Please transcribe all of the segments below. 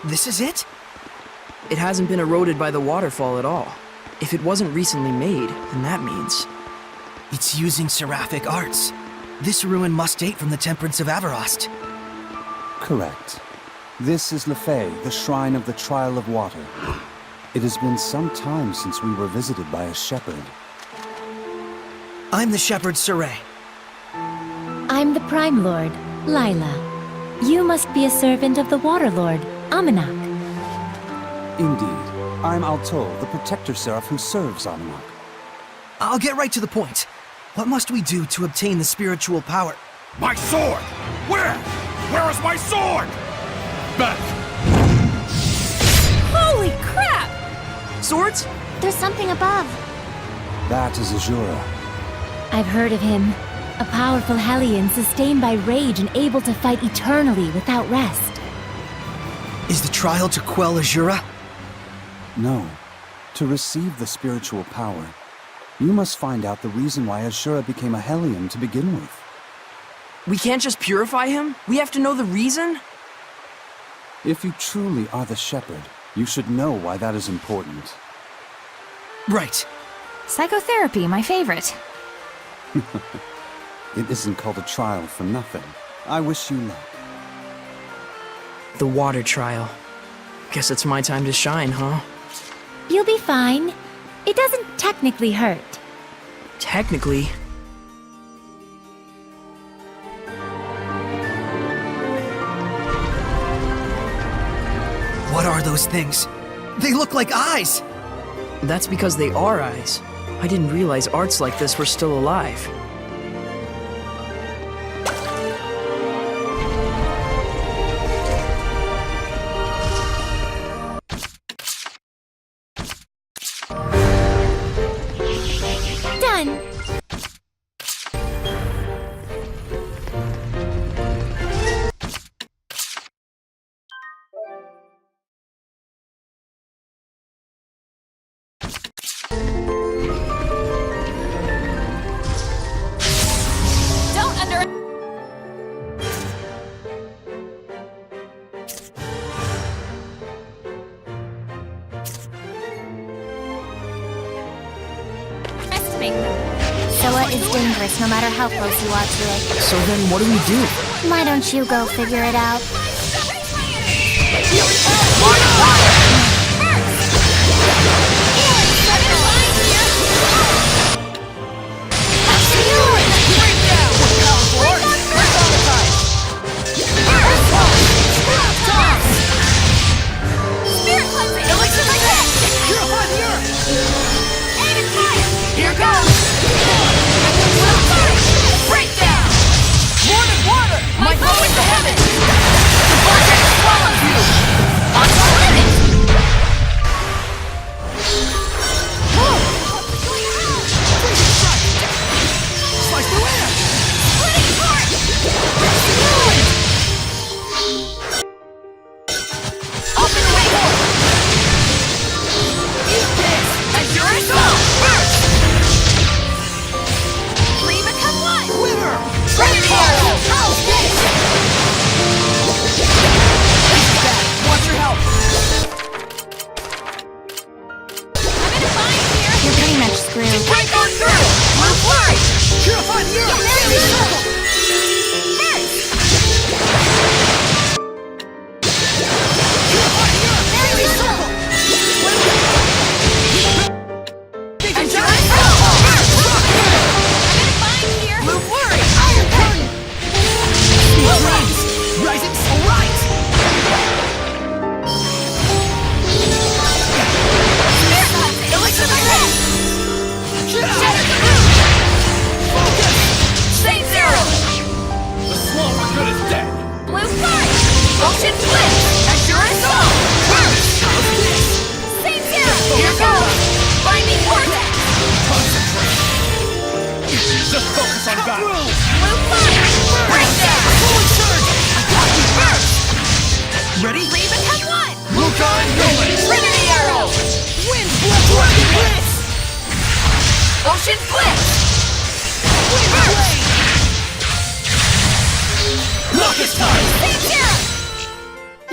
This is it? It hasn't been eroded by the waterfall at all. If it wasn't recently made, then that means... It's using seraphic arts. This ruin must date from the Temperance of Avarost. Correct. This is Lefay, the Shrine of the Trial of Water. It has been some time since we were visited by a shepherd. I'm the shepherd Saray. I'm the Prime Lord, Lila. You must be a servant of the Water Lord, Amanak. Indeed. I'm Altol, the Protector Seraph who serves Amanak. I'll get right to the point. What must we do to obtain the spiritual power? My sword! Where? Where is my sword? Back! Holy crap! Swords? There's something above. That is Azura. I've heard of him. A powerful Hellion sustained by rage and able to fight eternally without rest. Is the trial to quell Azura? No. To receive the spiritual power, you must find out the reason why Azura became a Hellion to begin with. We can't just purify him? We have to know the reason? If you truly are the shepherd, you should know why that is important. Right. Psychotherapy, my favorite. It isn't called a trial for nothing. I wish you luck. The water trial. Guess it's my time to shine, huh? You'll be fine. It doesn't technically hurt. Technically. What are those things? They look like eyes! That's because they are eyes. I didn't realize arts like this were still alive. Done! Don't under... estimate them. Soa is dangerous no matter how close you are to it. So then what do we do? Why don't you go figure it out?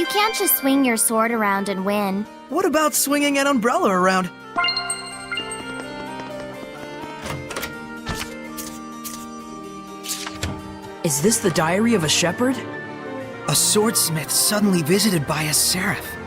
You can't just swing your sword around and win. What about swinging an umbrella around? Is this the diary of a shepherd? A swordsmith suddenly visited by a seraph.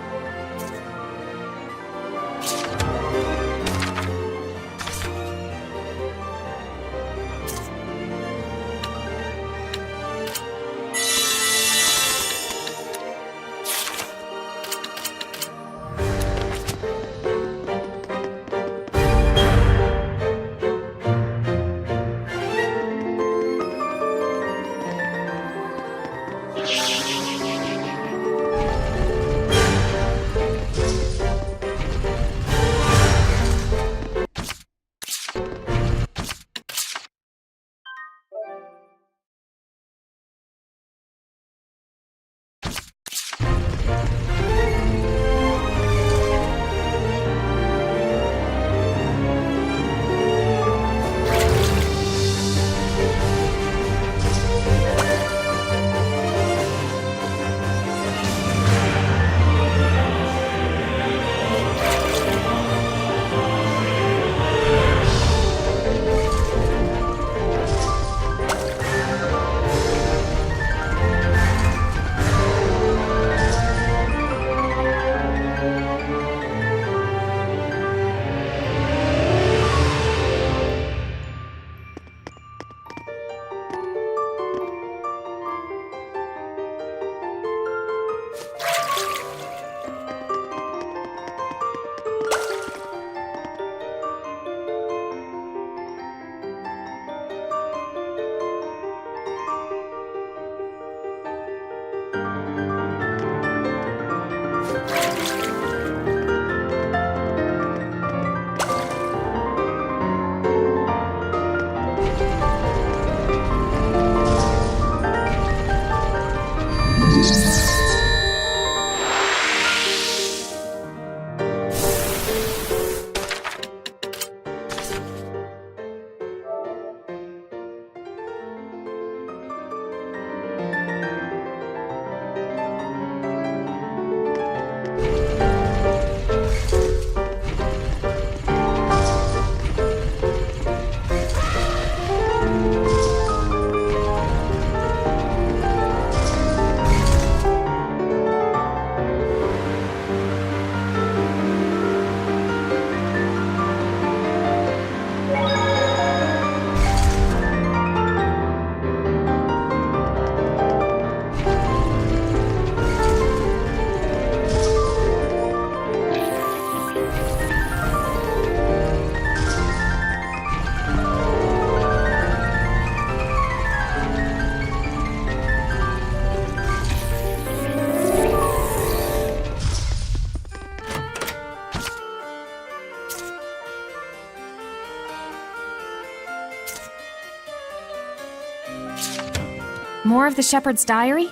More of the shepherd's diary?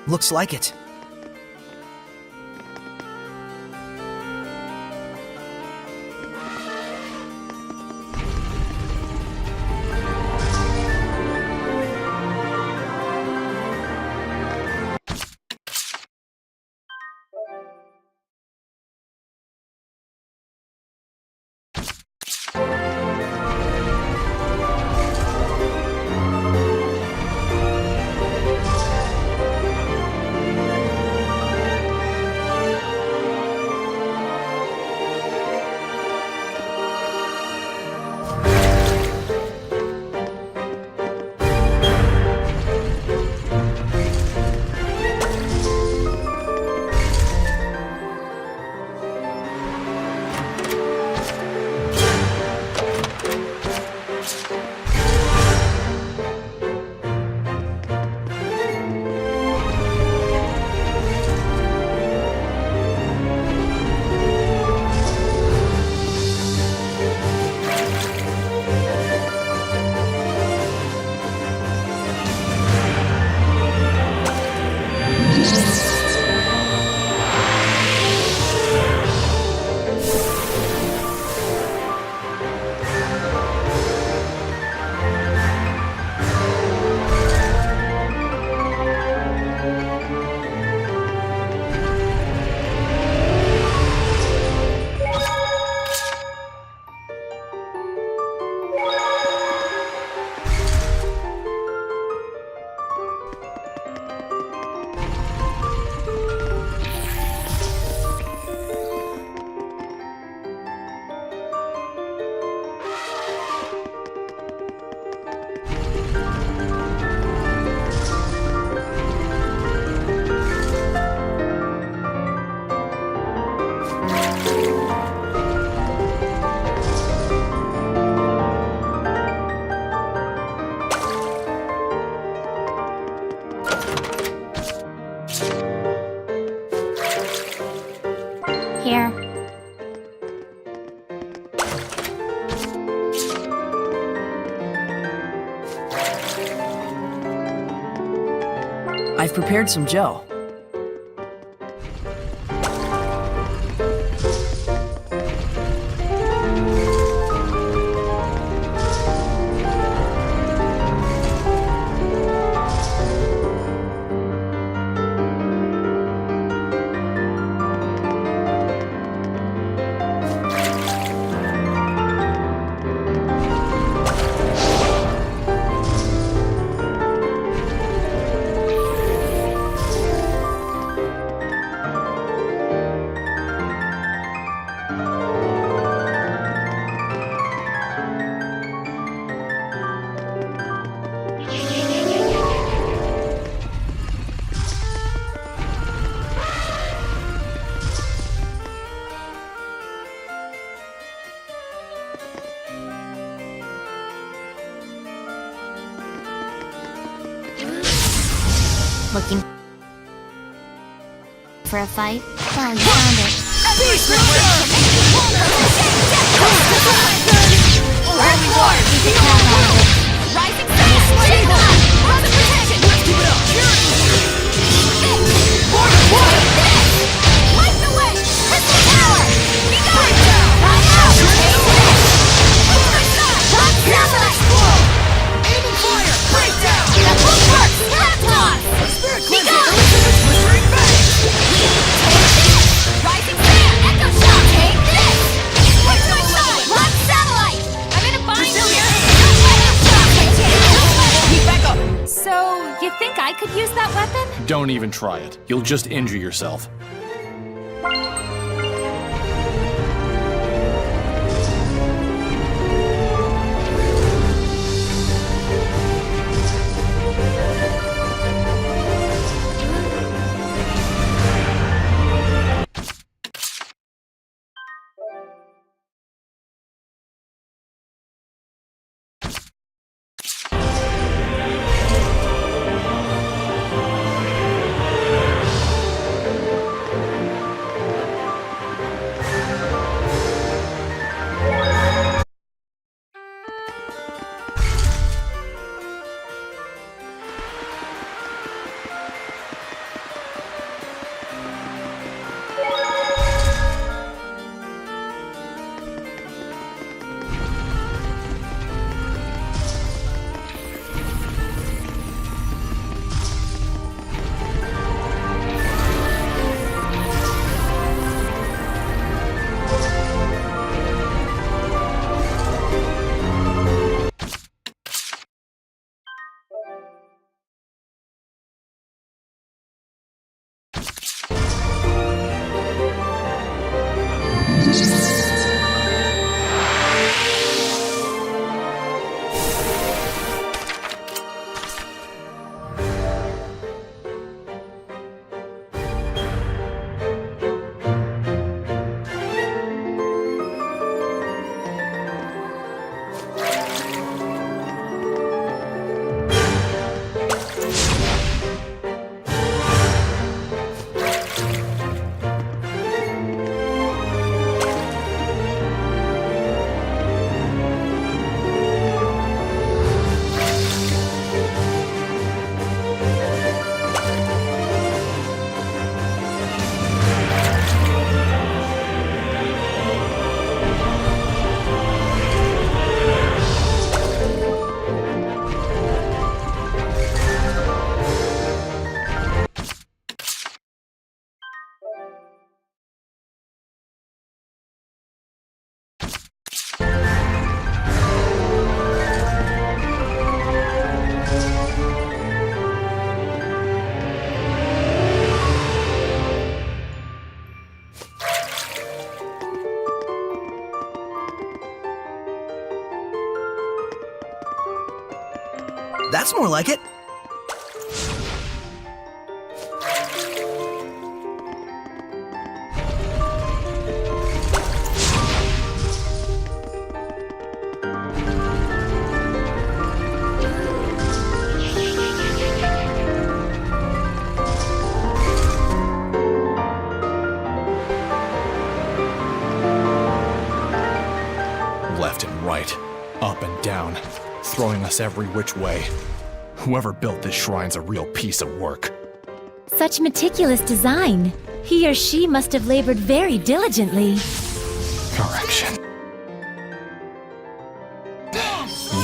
Looks like it. I've prepared some gel. Looking for a fight? Well, you found it. Rising protection! Let's keep it up! Light the way! Crystal power! Be gone! Right out! Explode! Aiming fire! Breakdown! The book works! Tap toss! Spirit cleansing! Blistering phase! Rising sand! Echo shock! Take this! What's my shot? Launch satellite! I'm in a bind here! Don't let him shock! Don't let him! Keep back up! So, you think I could use that weapon? Don't even try it. You'll just injure yourself. That's more like it. Left and right, up and down, throwing us every which way. Whoever built this shrine's a real piece of work. Such meticulous design. He or she must have labored very diligently. Correction.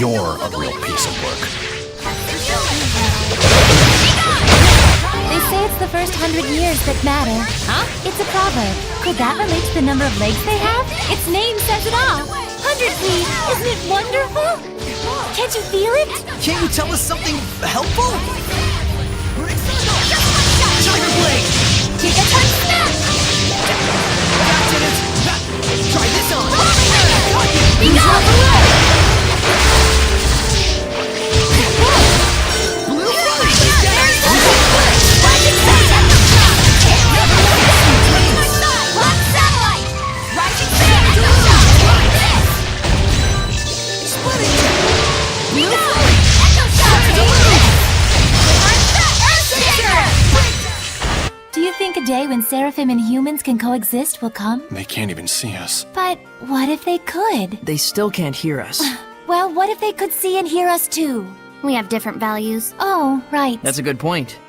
You're a real piece of work. They say it's the first 100 years that matter. Huh? It's a proverb. Could that relate to the number of legs they have? Its name says it all. 100 feet! Isn't it wonderful? Can't you feel it? Can't you tell us something helpful? Tiger Blade! Take a touch snap! That's it! Try this on! Be gone! Blue Flash! Rising Sun! Lock satellite! Rising Sun! Splitting! Be gone! Echo shot! Do you think a day when Seraphim and humans can coexist will come? They can't even see us. But what if they could? They still can't hear us. Well, what if they could see and hear us too? We have different values. Oh, right. That's a good point.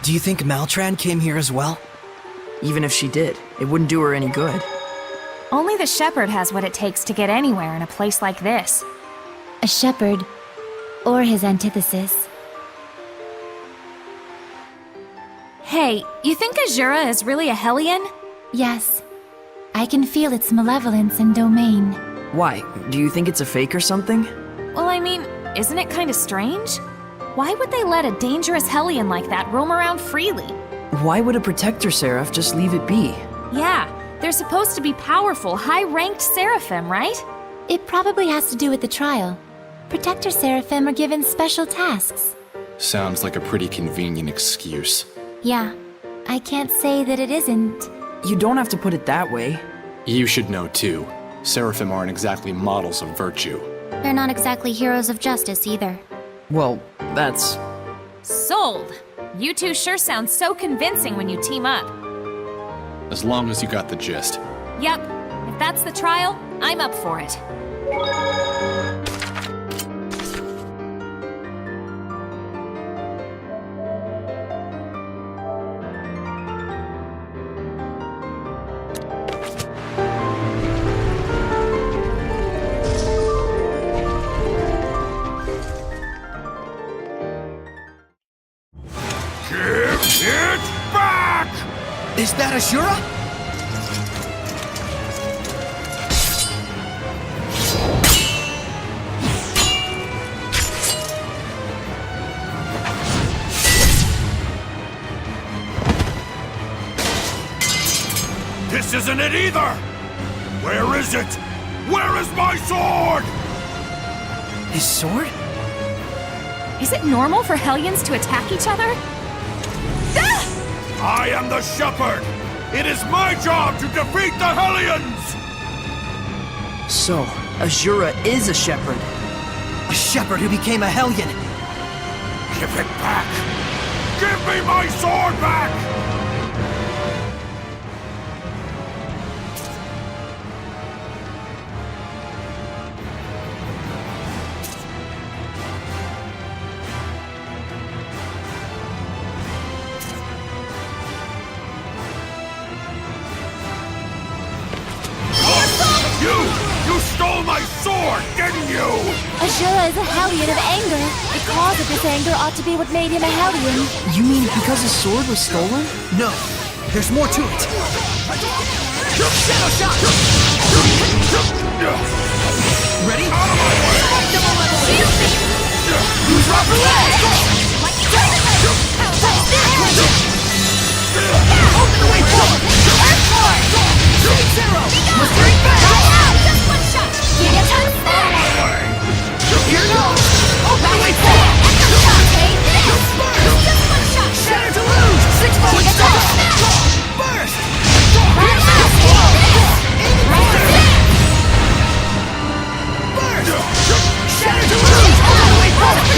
Do you think Maltran came here as well? Even if she did, it wouldn't do her any good. Only the shepherd has what it takes to get anywhere in a place like this. A shepherd, or his antithesis. Hey, you think Azura is really a Hellion? Yes. I can feel its malevolence and domain. Why? Do you think it's a fake or something? Well, I mean, isn't it kind of strange? Why would they let a dangerous Hellion like that roam around freely? Why would a protector seraph just leave it be? Yeah, they're supposed to be powerful, high-ranked Seraphim, right? It probably has to do with the trial. Protector Seraphim are given special tasks. Sounds like a pretty convenient excuse. Yeah, I can't say that it isn't. You don't have to put it that way. You should know too. Seraphim aren't exactly models of virtue. They're not exactly heroes of justice either. Well, that's... Sold! You two sure sound so convincing when you team up. As long as you got the gist. Yep, if that's the trial, I'm up for it. Give it back! Is that Ashura? This isn't it either! Where is it? Where is my sword? His sword? Is it normal for Hellions to attack each other? I am the shepherd! It is my job to defeat the Hellions! So, Azura is a shepherd. A shepherd who became a Hellion. Give it back! Give me my sword back! You stole my sword, didn't you? Ashura is a Hellion of anger. The cause of this anger ought to be what made him a Hellion. You mean because his sword was stolen? No, there's more to it. Shadow Shot! Ready? Out of my way! Use Rocker Leg! Open the way forward! Shade Zero! Mustering back! Just one shot! Give it time back! Here goes! Open the way forward! Echo shot! Take this! Just one shot! Shatter to lose! 6 points Give it down! time back! Burst! Right out! Take this! Right there! Shatter to lose! Open the way forward!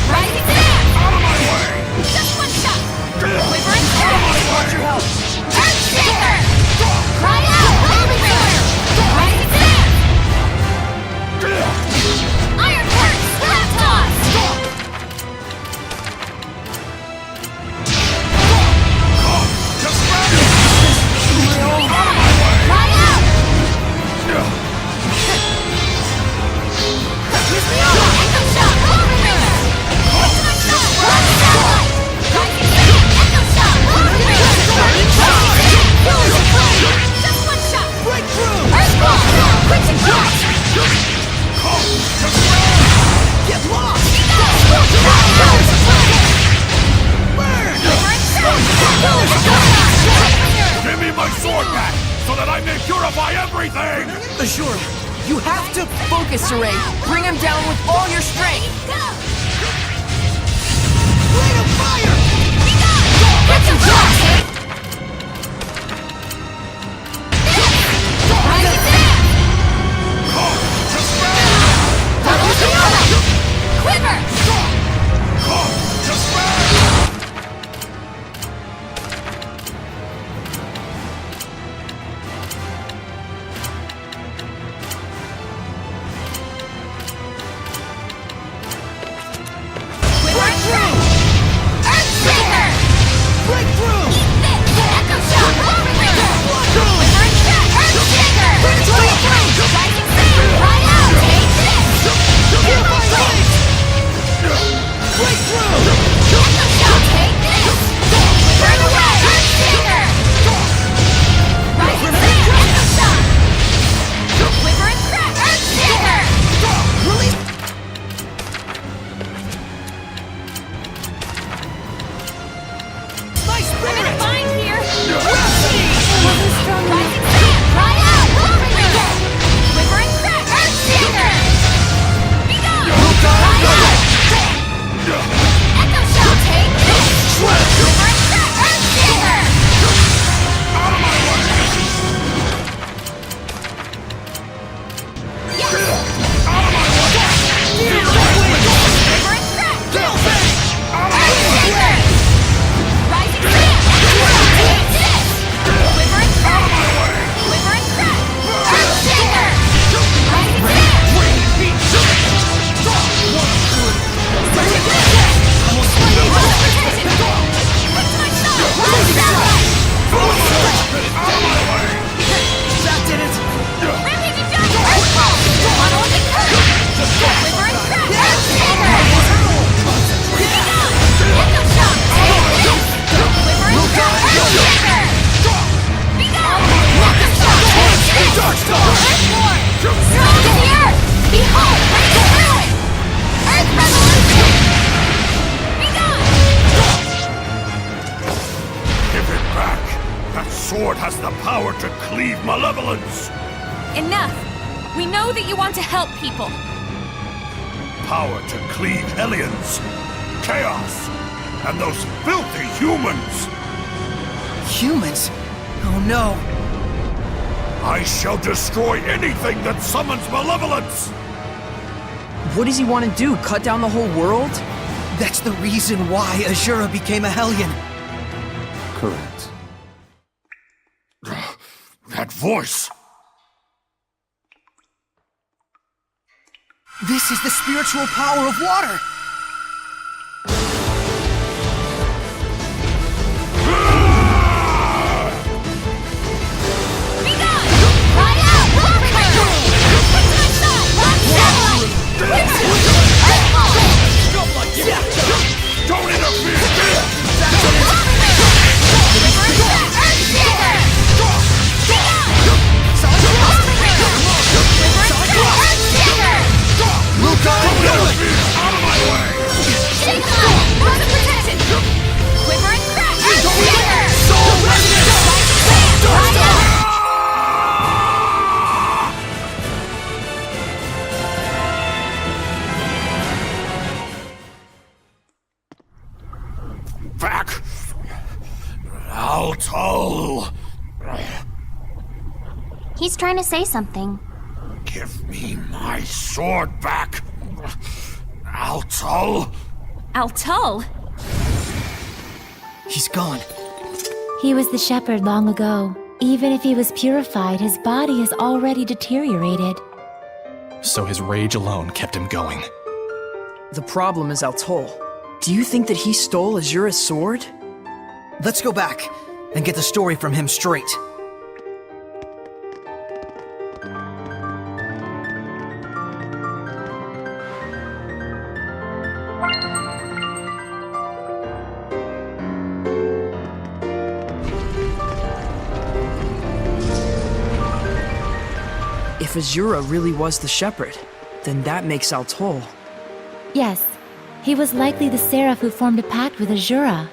Right there! Out of my way! Just one shot! Quiver and Out of my crack! way! Earthshaker! Right out! Everywhere! Right there! Iron Heart! Slap Toss! Just grab it! Right out! Echo shot! Overringer! What's my shot? Rock satellite! Rising Sun! Echo shot! Overringer! Burning charge! Fusion flame! Just one shot! Breakthrough! Earthball! Quenching flash! Get lost! Give me my sword back, so that I may purify everything! Ashura, you have to focus, Saray. Bring him down with all your strength. Blade of fire! Quenching flash! Rising Sun! Just grab it! Double Sonata! Quiver! Just grab it! Quiver and crack! Earthshaker! Breakthrough! Echo shot! Overringer! Quiver and crack! Earthshaker! Rising Sun! Right out! Take this! Purify Blade! Breakthrough! Echo shot! Take this! Burn away! Earthshaker! Rising Sun! Echo shot! Quiver and crack! Earthshaker! Release! My I'm in a spirit! bind here! Wasn't strong enough. Rising Sun! Cry out! Overringer! Quiver and crack! Earthshaker! Be gone! Cry out! Echo shot! Take this! Quiver and crack! Earthshaker! Out of my way! Yes! Out of my way! Quiver and crack! Earthshaker! Rising Sun! Echo shot! Take this! Quiver and crack! Quiver and crack! Earthshaker! Rising Sun! That did it! Rampaging Giant! Earthball! Mono and Curve! Quiver and crack! Earthshaker! Be gone! Echo shot! Take this! Quiver and crack! Earthshaker! Be gone! Rocket shot! Take this! Earthborn! Strike to the earth! Behold! Raging ruin! Earth revolution! Be gone! Give it back! That sword has the power to cleave malevolence! Enough! We know that you want to help people. Power to cleave Hellions! Chaos! And those filthy humans! Humans? Oh no. I shall destroy anything that summons malevolence! What does he want to do? Cut down the whole world? That's the reason why Azura became a Hellion. Correct. That voice! This is the spiritual power of water! Be gone! Fly out! What's my shot? Rock satellite! Don't interfere! Out of my way! Shake on! Run of protection! Quiver and crash! Earthshaker! Soul resonance! Fly out! Back! Alto! He's trying to say something. Give me my sword back! Alto! Altul? He's gone. He was the shepherd long ago. Even if he was purified, his body is already deteriorated. So his rage alone kept him going. The problem is Altul. Do you think that he stole Azura's sword? Let's go back and get the story from him straight. If Azura really was the shepherd, then that makes Altul. Yes, he was likely the seraph who formed a pact with Azura.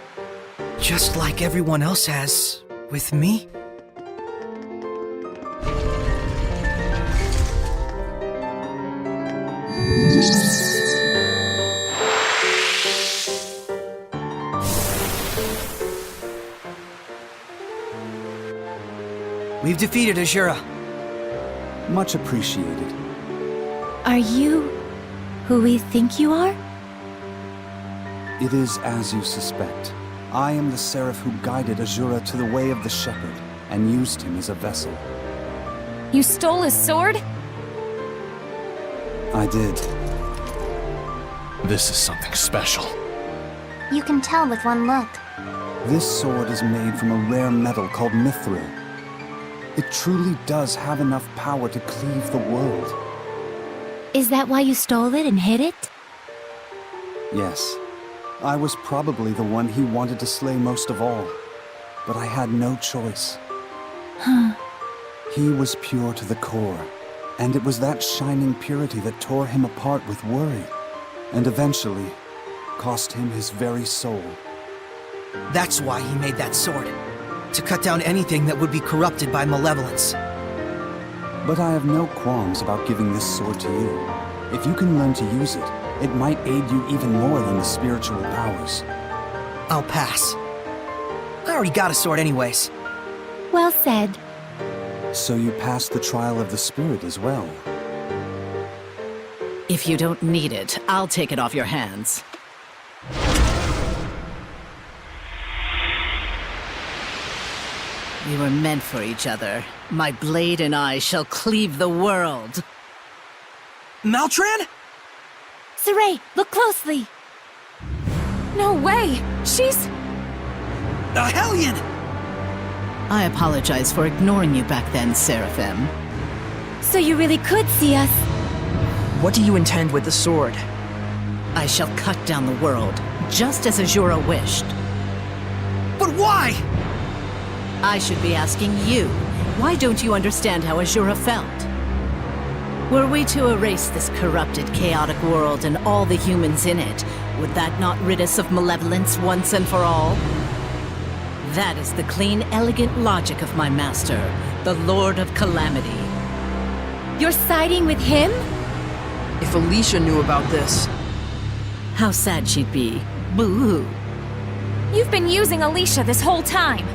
Just like everyone else has with me. We've defeated Azura. Much appreciated. Are you who we think you are? It is as you suspect. I am the seraph who guided Azura to the way of the shepherd and used him as a vessel. You stole his sword? I did. This is something special. You can tell with one look. This sword is made from a rare metal called mithril. It truly does have enough power to cleave the world. Is that why you stole it and hid it? Yes. I was probably the one he wanted to slay most of all. But I had no choice. He was pure to the core. And it was that shining purity that tore him apart with worry. And eventually, cost him his very soul. That's why he made that sword. To cut down anything that would be corrupted by malevolence. But I have no qualms about giving this sword to you. If you can learn to use it, it might aid you even more than the spiritual powers. I'll pass. I already got a sword anyways. Well said. So you passed the trial of the spirit as well. If you don't need it, I'll take it off your hands. We were meant for each other. My blade and I shall cleave the world. Maltran? Saray, look closely. No way! She's... A Hellion! I apologize for ignoring you back then, Seraphim. So you really could see us. What do you intend with the sword? I shall cut down the world, just as Azura wished. But why? I should be asking you, why don't you understand how Azura felt? Were we to erase this corrupted, chaotic world and all the humans in it, would that not rid us of malevolence once and for all? That is the clean, elegant logic of my master, the Lord of Calamity. You're siding with him? If Alicia knew about this... How sad she'd be. Boo-hoo. You've been using Alicia this whole time.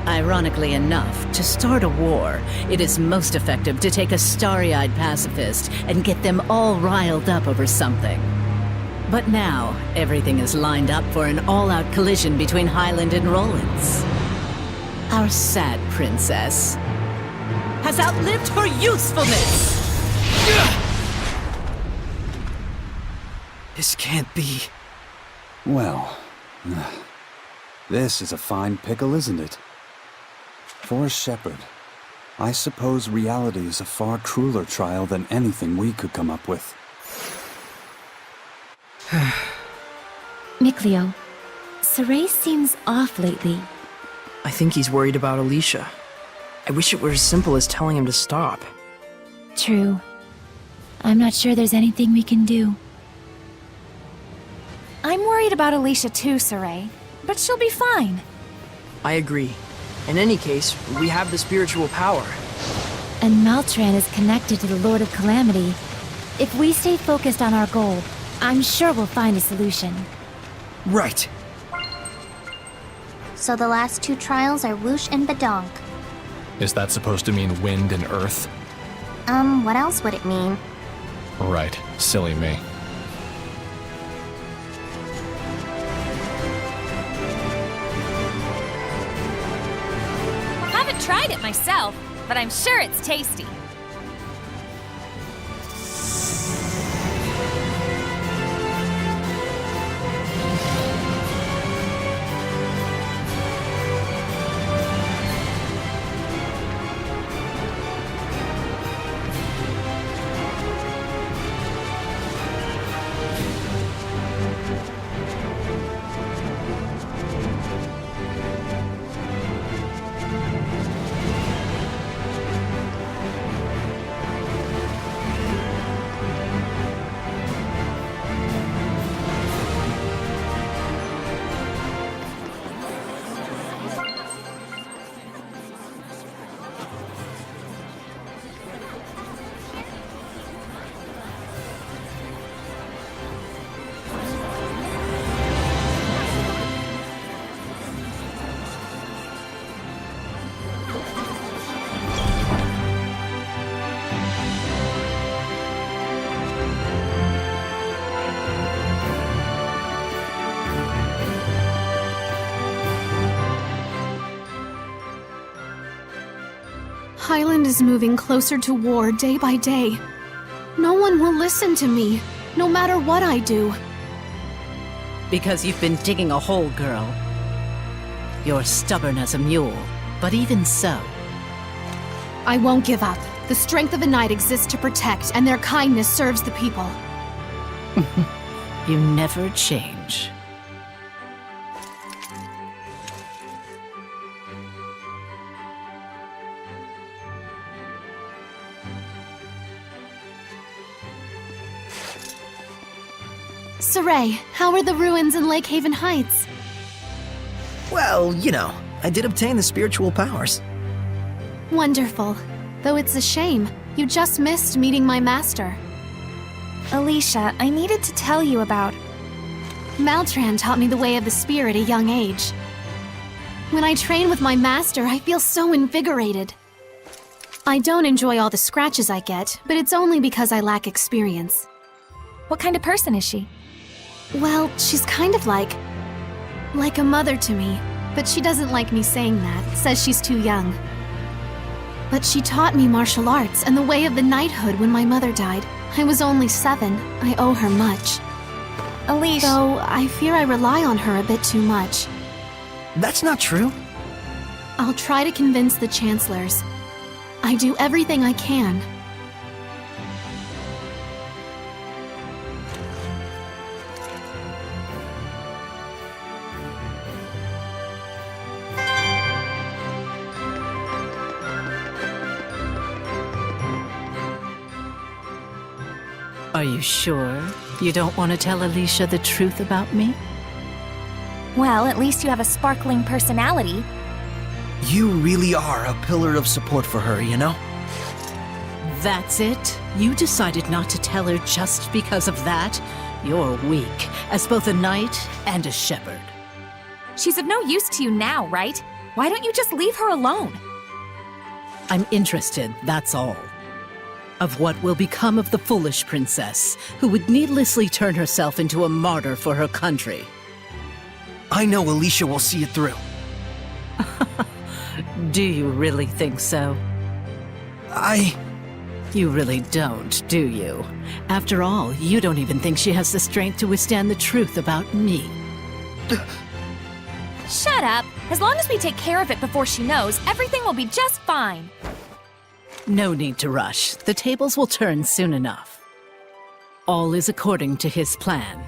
Ironically enough, to start a war, it is most effective to take a starry-eyed pacifist and get them all riled up over something. But now, everything is lined up for an all-out collision between Highland and Rollins. Our sad princess has outlived her usefulness! This can't be. Well, this is a fine pickle, isn't it? For a shepherd, I suppose reality is a far crueler trial than anything we could come up with. Mikleo, Saray seems off lately. I think he's worried about Alicia. I wish it were as simple as telling him to stop. True. I'm not sure there's anything we can do. I'm worried about Alicia too, Saray. But she'll be fine. I agree. In any case, we have the spiritual power. And Maltran is connected to the Lord of Calamity. If we stay focused on our goal, I'm sure we'll find a solution. Right. So the last two trials are Whoosh and Badonk. Is that supposed to mean wind and earth? What else would it mean? Right. Silly me. Haven't tried it myself, but I'm sure it's tasty. Highland is moving closer to war day by day. No one will listen to me, no matter what I do. Because you've been digging a hole, girl. You're stubborn as a mule, but even so. I won't give up. The strength of a knight exists to protect, and their kindness serves the people. You never change. Saray, how are the ruins in Lake Haven Heights? Well, you know, I did obtain the spiritual powers. Wonderful. Though it's a shame, you just missed meeting my master. Alicia, I needed to tell you about... Maltran taught me the way of the spear at a young age. When I train with my master, I feel so invigorated. I don't enjoy all the scratches I get, but it's only because I lack experience. What kind of person is she? Well, she's kind of like a mother to me, but she doesn't like me saying that, says she's too young. But she taught me martial arts and the way of the knighthood when my mother died. I was only 7. I owe her much. Alicia... Though I fear I rely on her a bit too much. That's not true. I'll try to convince the chancellors. I do everything I can. Are you sure you don't want to tell Alicia the truth about me? Well, at least you have a sparkling personality. You really are a pillar of support for her, you know? That's it? You decided not to tell her just because of that? You're weak, as both a knight and a shepherd. She's of no use to you now, right? Why don't you just leave her alone? I'm interested, that's all. of what will become of the foolish princess, who would needlessly turn herself into a martyr for her country. I know Alicia will see it through. Do you really think so? You really don't, do you? After all, you don't even think she has the strength to withstand the truth about me. Shut up! As long as we take care of it before she knows, everything will be just fine. No need to rush. The tables will turn soon enough. All is according to his plan.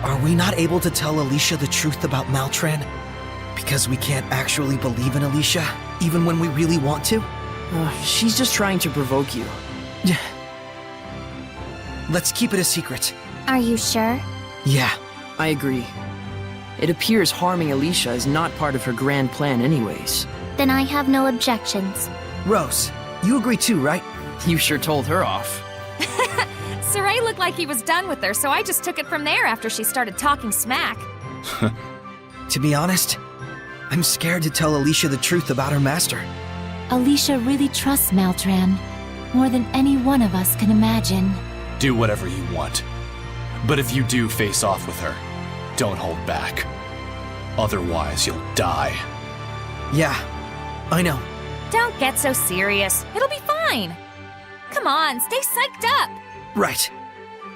Are we not able to tell Alicia the truth about Maltran? Because we can't actually believe in Alicia, even when we really want to? She's just trying to provoke you. Let's keep it a secret. Are you sure? Yeah. I agree. It appears harming Alicia is not part of her grand plan anyways. Then I have no objections. Rose, you agree too, right? You sure told her off. Saray looked like he was done with her, so I just took it from there after she started talking smack. To be honest, I'm scared to tell Alicia the truth about her master. Alicia really trusts Maltran, more than any one of us can imagine. Do whatever you want. But if you do face off with her, don't hold back. Otherwise, you'll die. Yeah, I know. Don't get so serious. It'll be fine. Come on, stay psyched up. Right.